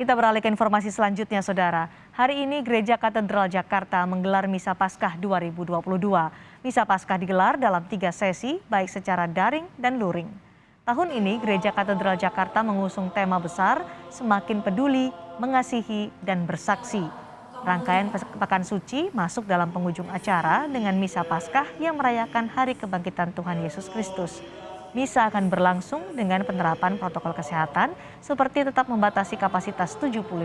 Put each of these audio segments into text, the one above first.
Kita beralih ke informasi selanjutnya, Saudara. Hari ini Gereja Katedral Jakarta menggelar Misa Paskah 2022. Misa Paskah digelar dalam 3 sesi, baik secara daring dan luring. Tahun ini Gereja Katedral Jakarta mengusung tema besar, Semakin Peduli, Mengasihi, dan Bersaksi. Rangkaian Pekan Suci masuk dalam penghujung acara dengan Misa Paskah yang merayakan Hari Kebangkitan Tuhan Yesus Kristus. Misa akan berlangsung dengan penerapan protokol kesehatan seperti tetap membatasi kapasitas 75%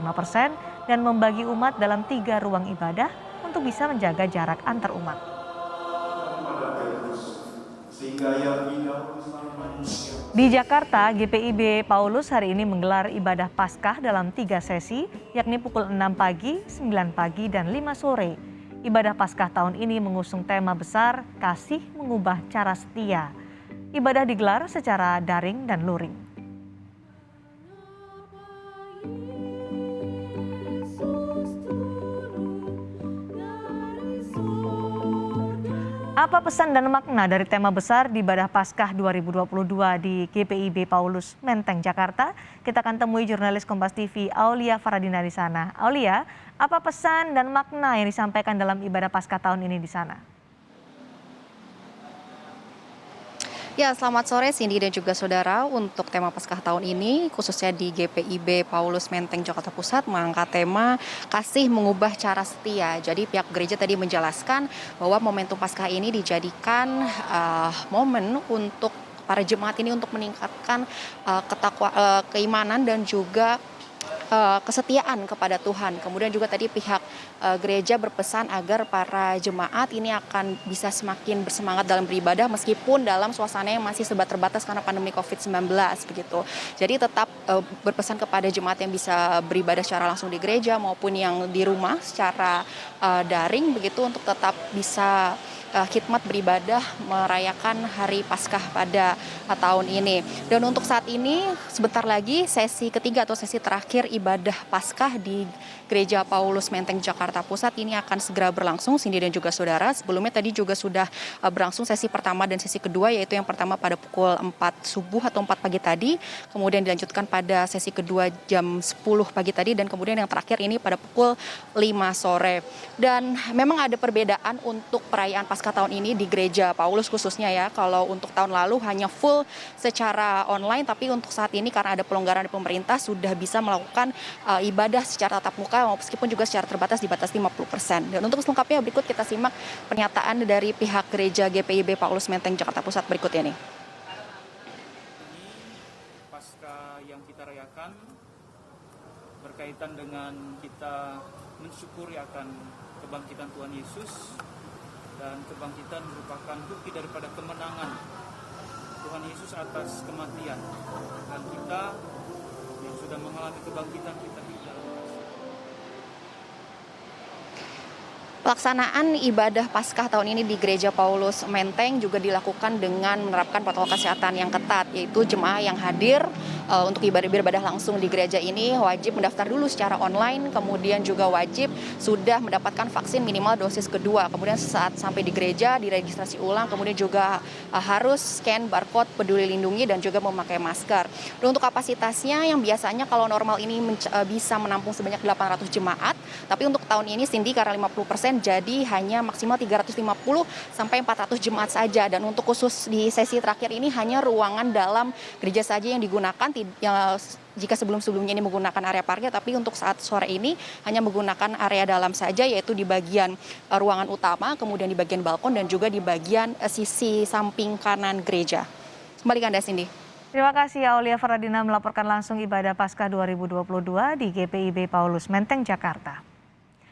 dan membagi umat dalam 3 ruang ibadah untuk bisa menjaga jarak antar umat. Di Jakarta, GPIB Paulus hari ini menggelar ibadah Paskah dalam 3 sesi, yakni pukul 6 pagi, 9 pagi, dan 5 sore. Ibadah Paskah tahun ini mengusung tema besar, Kasih Mengubah Cara Setia. Ibadah digelar secara daring dan luring. Apa pesan dan makna dari tema besar di Ibadah Paskah 2022 di GPIB Paulus Menteng, Jakarta? Kita akan temui jurnalis Kompas TV Aulia Faradina di sana. Aulia, apa pesan dan makna yang disampaikan dalam Ibadah Paskah tahun ini di sana? Ya, selamat sore Cindy dan juga saudara. Untuk tema Paskah tahun ini, khususnya di GPIB Paulus Menteng, Jakarta Pusat, mengangkat tema Kasih Mengubah Cara Setia. Jadi pihak gereja tadi menjelaskan bahwa momentum Paskah ini dijadikan momen untuk para jemaat ini untuk meningkatkan keimanan dan juga kesetiaan kepada Tuhan. Kemudian juga tadi pihak gereja berpesan agar para jemaat ini akan bisa semakin bersemangat dalam beribadah meskipun dalam suasana yang masih serba terbatas karena pandemi COVID-19 begitu. Jadi tetap berpesan kepada jemaat yang bisa beribadah secara langsung di gereja maupun yang di rumah secara daring begitu untuk tetap bisa khidmat beribadah merayakan Hari Paskah pada tahun ini. Dan untuk saat ini sebentar lagi sesi ketiga atau sesi terakhir ibadah Paskah di Gereja Paulus Menteng Jakarta Pusat ini akan segera berlangsung, Cindy dan juga saudara. Sebelumnya tadi juga sudah berlangsung sesi pertama dan sesi kedua, yaitu yang pertama pada pukul 4 subuh atau 4 pagi tadi, kemudian dilanjutkan pada sesi kedua jam 10 pagi tadi, dan kemudian yang terakhir ini pada pukul 5 sore. Dan memang ada perbedaan untuk perayaan Paskah tahun ini di Gereja Paulus khususnya ya. Kalau untuk tahun lalu hanya full secara online, tapi untuk saat ini karena ada pelonggaran dari pemerintah sudah bisa melakukan ibadah secara tatap muka meskipun juga secara terbatas dibatasi 50%. Dan untuk selengkapnya berikut kita simak pernyataan dari pihak Gereja GPIB Paulus Menteng Jakarta Pusat berikutnya nih. Ini Paskah yang kita rayakan berkaitan dengan kita mensyukuri akan kebangkitan Tuhan Yesus, dan kebangkitan merupakan bukti daripada kemenangan Tuhan Yesus atas kematian, dan kita yang sudah mengalami kebangkitan kita tidak. Pelaksanaan ibadah Paskah tahun ini di Gereja Paulus Menteng juga dilakukan dengan menerapkan protokol kesehatan yang ketat, yaitu jemaah yang hadir untuk beribadah langsung di gereja ini wajib mendaftar dulu secara online, kemudian juga wajib sudah mendapatkan vaksin minimal dosis kedua. Kemudian saat sampai di gereja diregistrasi ulang, kemudian juga harus scan barcode Peduli Lindungi dan juga memakai masker. Dan untuk kapasitasnya yang biasanya kalau normal ini bisa menampung sebanyak 800 jemaat, tapi untuk tahun ini Cindy karena 50% jadi hanya maksimal 350 sampai 400 jemaat saja. Dan untuk khusus di sesi terakhir ini hanya ruangan dalam gereja saja yang digunakan. Jika sebelum-sebelumnya ini menggunakan area parkir, tapi untuk saat sore ini hanya menggunakan area dalam saja, yaitu di bagian ruangan utama, kemudian di bagian balkon dan juga di bagian sisi samping kanan gereja. Kembali ke Anda, Cindy. Terima kasih Aulia Faradina melaporkan langsung ibadah Paskah 2022 di GPIB Paulus Menteng, Jakarta.